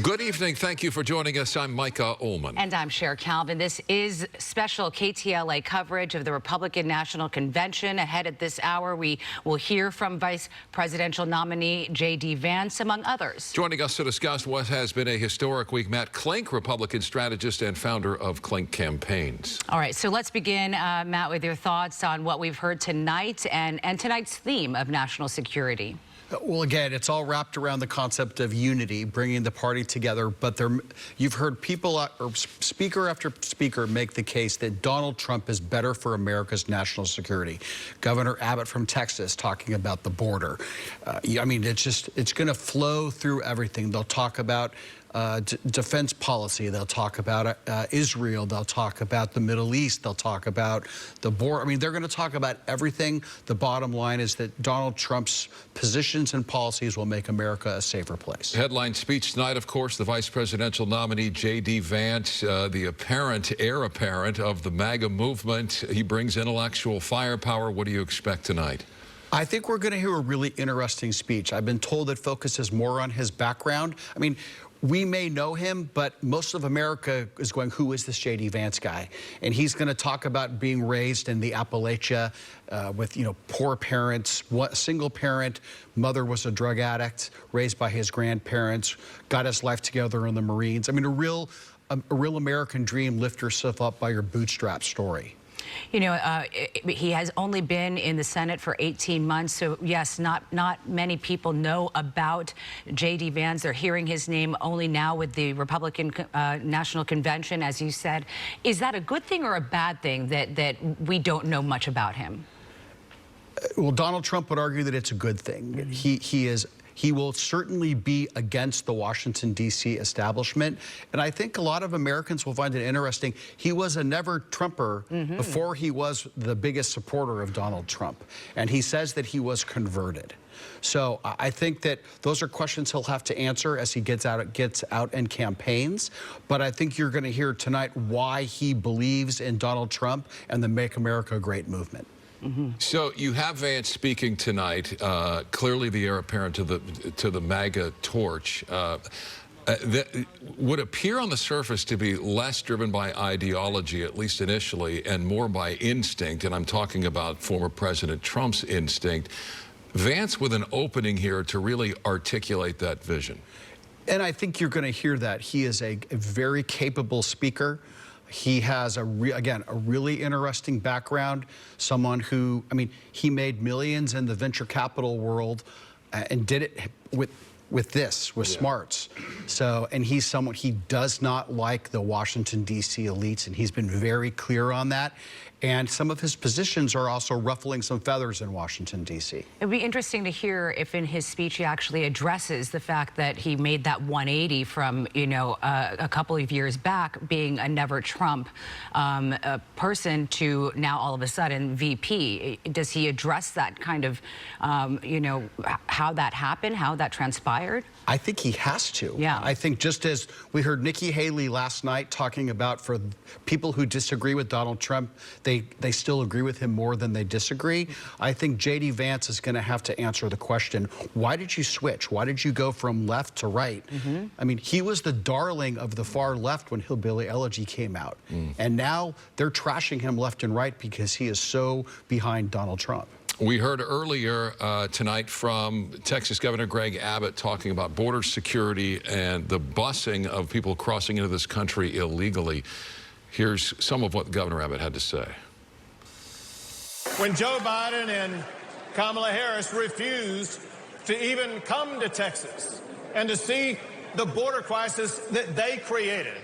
Good evening. Thank you for joining us. I'm Micah Ullman. And I'm Cher Calvin. This is special KTLA coverage of the Republican National Convention. Ahead at this hour, we will hear from Vice Presidential nominee J.D. Vance, among others. Joining us to discuss what has been a historic week, Matt Klink, Republican strategist and founder of Klink Campaigns. All right, so let's begin, Matt, with your thoughts on what we've heard tonight and tonight's theme of national security. Well, again, it's all wrapped around the concept of unity, bringing the party together. But you've heard people, or speaker after speaker, make the case that Donald Trump is better for America's national security. Governor Abbott from Texas talking about the border. I mean, it's going to flow through everything. They'll talk about defense policy. They'll talk about Israel. They'll talk about the Middle East. They'll talk about the border. I mean, they're going to talk about everything. The bottom line is that Donald Trump's positions and policies will make America a safer place. Headline speech tonight, of course, the vice presidential nominee, J.D. Vance, the heir apparent of the MAGA movement. He brings intellectual firepower. What do you expect tonight? I think we're going to hear a really interesting speech. I've been told it focuses more on his background. I mean, we may know him, but most of America is going, who is this J.D. Vance guy? And he's going to talk about being raised in the Appalachia with, poor parents. Single parent, mother was a drug addict, raised by his grandparents, got his life together in the Marines. I mean, a real American dream, lift yourself up by your bootstrap story. He has only been in the Senate for 18 months, so yes, not many people know about J.D. Vance. They're hearing his name only now with the Republican National Convention, as you said. Is that a good thing or a bad thing that we don't know much about him? Well, Donald Trump would argue that it's a good thing. He will certainly be against the Washington, D.C. establishment. And I think a lot of Americans will find it interesting. He was a never-Trumper before he was the biggest supporter of Donald Trump. And he says that he was converted. So I think that those are questions he'll have to answer as he gets out and campaigns. But I think you're going to hear tonight why he believes in Donald Trump and the Make America Great movement. So you have Vance speaking tonight, clearly the heir apparent to the MAGA torch. That would appear on the surface to be less driven by ideology, at least initially, and more by instinct. And I'm talking about former President Trump's instinct. Vance with an opening here to really articulate that vision. And I think you're going to hear that. He is a very capable speaker. He has, again, a really interesting background, someone who, I mean, he made millions in the venture capital world and did it with smarts. So, and he's someone, he does not like the Washington, D.C. elites, and he's been very clear on that. And some of his positions are also ruffling some feathers in Washington, D.C. It would be interesting to hear if in his speech he actually addresses the fact that he made that 180 from, a couple of years back being a never-Trump person to now all of a sudden VP. Does he address that kind of, how that happened, how that transpired? I think he has to. Yeah. I think just as we heard Nikki Haley last night talking about for people who disagree with Donald Trump, they still agree with him more than they disagree. I think J.D. Vance is going to have to answer the question, why did you switch? Why did you go from left to right? I mean, he was the darling of the far left when Hillbilly Elegy came out. And now they're trashing him left and right because he is so behind Donald Trump. We heard earlier tonight from Texas Governor Greg Abbott talking about border security and the busing of people crossing into this country illegally. Here's some of what Governor Abbott had to say. When Joe Biden and Kamala Harris refused to even come to Texas and to see the border crisis that they created,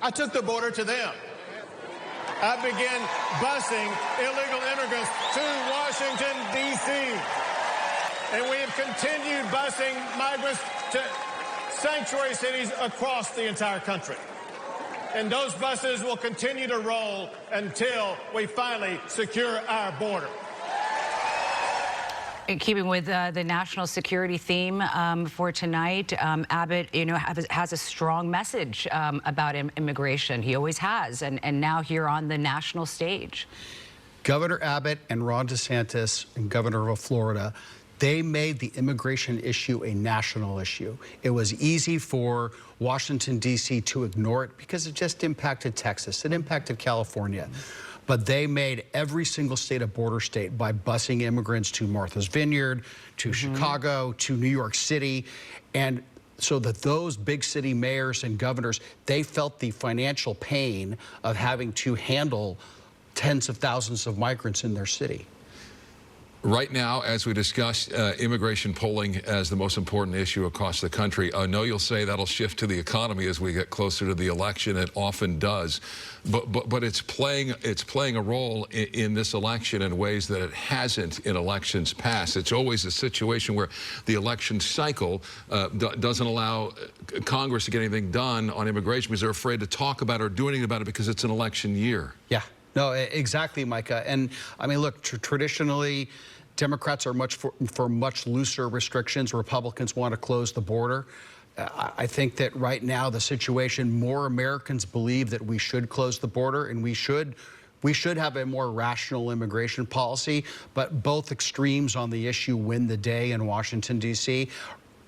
I took the border to them. I began busing illegal immigrants to Washington, D.C. And we have continued busing migrants to sanctuary cities across the entire country. And those buses will continue to roll until we finally secure our border. In keeping with the national security theme for tonight, Abbott, has a strong message about immigration. He always has, and now here on the national stage. Governor Abbott and Ron DeSantis, and Governor of Florida, They made the immigration issue a national issue. It was easy for Washington, D.C. to ignore it because it just impacted Texas. It impacted California. But they made every single state a border state by busing immigrants to Martha's Vineyard, to Chicago, to New York City. And so that those big city mayors and governors, they felt the financial pain of having to handle tens of thousands of migrants in their city. Right now, as we discussed, immigration polling as the most important issue across the country. I know you'll say that'll shift to the economy as we get closer to the election. It often does, but it's playing a role in this election in ways that it hasn't in elections past. It's always a situation where the election cycle doesn't allow Congress to get anything done on immigration because they're afraid to talk about it or do anything about it because it's an election year. Yeah. No, exactly, Micah. And I mean, look, traditionally, Democrats are for much looser restrictions. Republicans want to close the border. I think that right now, the situation, more Americans believe that we should close the border, and we should have a more rational immigration policy. But both extremes on the issue win the day in Washington, D.C.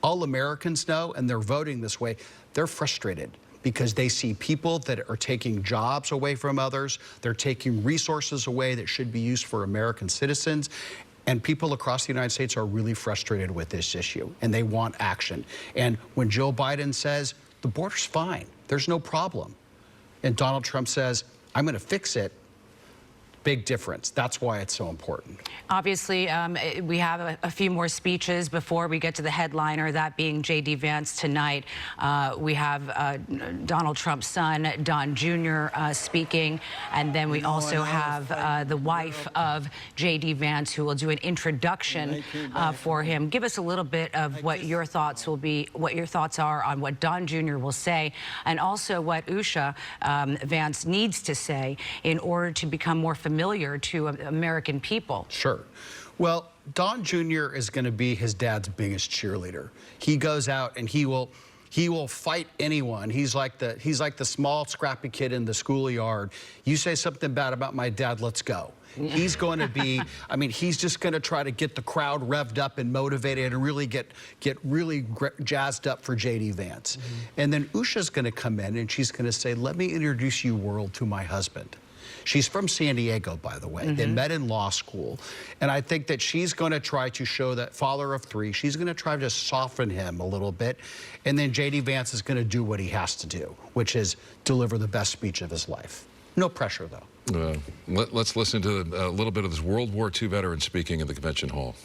All Americans know, and they're voting this way, they're frustrated, because they see people that are taking jobs away from others. They're taking resources away that should be used for American citizens. And people across the United States are really frustrated with this issue, and they want action. And when Joe Biden says, the border's fine, there's no problem, and Donald Trump says, I'm going to fix it, big difference. That's why it's so important. Obviously, we have a few more speeches before we get to the headliner, that being J.D. Vance tonight. We have Donald Trump's son, Don Jr., speaking, and then we also have the wife of J.D. Vance, who will do an introduction for him. Give us a little bit of what your thoughts will be, what your thoughts are on what Don Jr. will say, and also what Usha Vance needs to say in order to become more familiar to American people. Sure. Well, Don Jr. is going to be his dad's biggest cheerleader. He goes out and he will fight anyone. He's like the small scrappy kid in the schoolyard. You say something bad about my dad, let's go. He's going to be, I mean, he's just going to try to get the crowd revved up and motivated and really get really jazzed up for J.D. Vance. And then Usha's going to come in and she's going to say, let me introduce you, world, to my husband. She's from San Diego, by the way. They met in law school. And I think that she's going to try to show that father of three. She's going to try to soften him a little bit. And then J.D. Vance is going to do what he has to do, which is deliver the best speech of his life. No pressure, though. Let's listen to a little bit of this World War II veteran speaking in the convention hall.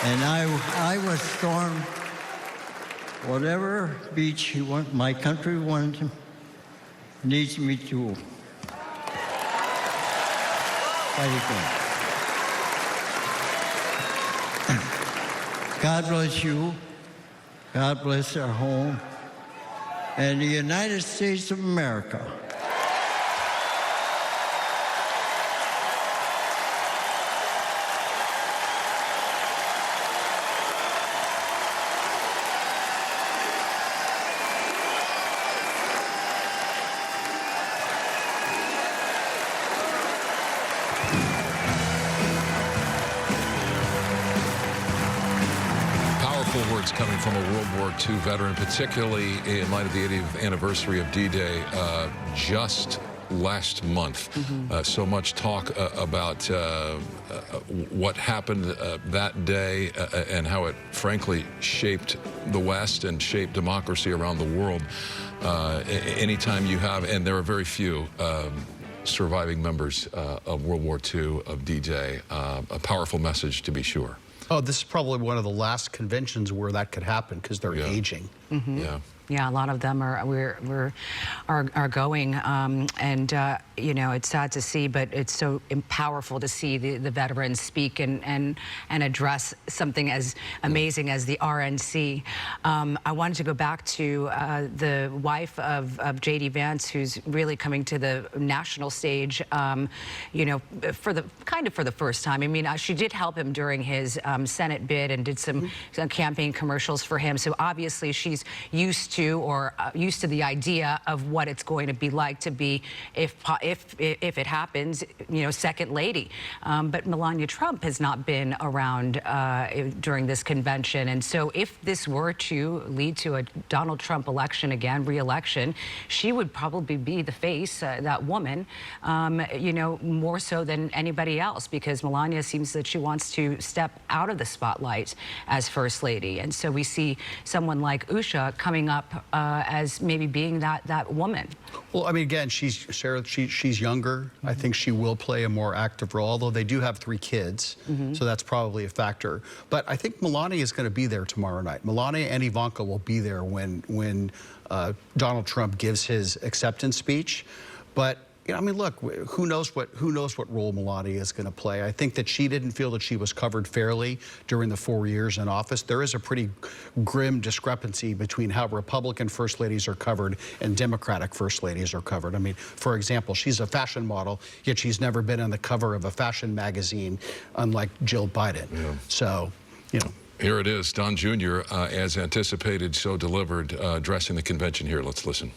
And I was stormed whatever beach my country needs me to fight again. God bless you. God bless our home and the United States of America. Words coming from a World War II veteran, particularly in light of the 80th anniversary of D-Day just last month. So much talk about what happened that day and how it frankly shaped the West and shaped democracy around the world. Anytime you have, and there are very few surviving members of World War II, of D-Day, a powerful message to be sure. Oh, this is probably one of the last conventions where that could happen because they're aging. Yeah. Yeah, a lot of them are going, you know, it's sad to see, but it's so powerful to see the veterans speak and address something as amazing as the RNC. I wanted to go back to the wife of J.D. Vance, who's really coming to the national stage, you know, for the first time. I mean, she did help him during his Senate bid and did some campaign commercials for him. So obviously she's used to the idea of what it's going to be like to be, if it happens, you know, second lady. But Melania Trump has not been around during this convention, and so if this were to lead to a Donald Trump election again, re-election, she would probably be the face, that woman, you know, more so than anybody else, because Melania seems that she wants to step out of the spotlight as first lady, and so we see someone like Usha coming up as maybe being that woman. Well, I mean, again, Sarah, she's younger. I think she will play a more active role, although they do have 3 kids, so that's probably a factor. But I think Melania is going to be there tomorrow night. Melania and Ivanka will be there when Donald Trump gives his acceptance speech. But you know, I mean, look, who knows what role Melania is going to play. I think that she didn't feel that she was covered fairly during the 4 years in office. There is a pretty grim discrepancy between how Republican first ladies are covered and Democratic first ladies are covered. I mean, for example, she's a fashion model, yet she's never been on the cover of a fashion magazine, unlike Jill Biden. Yeah. So, you know. Here it is, Don Jr., as anticipated, so delivered, addressing the convention here. Let's listen.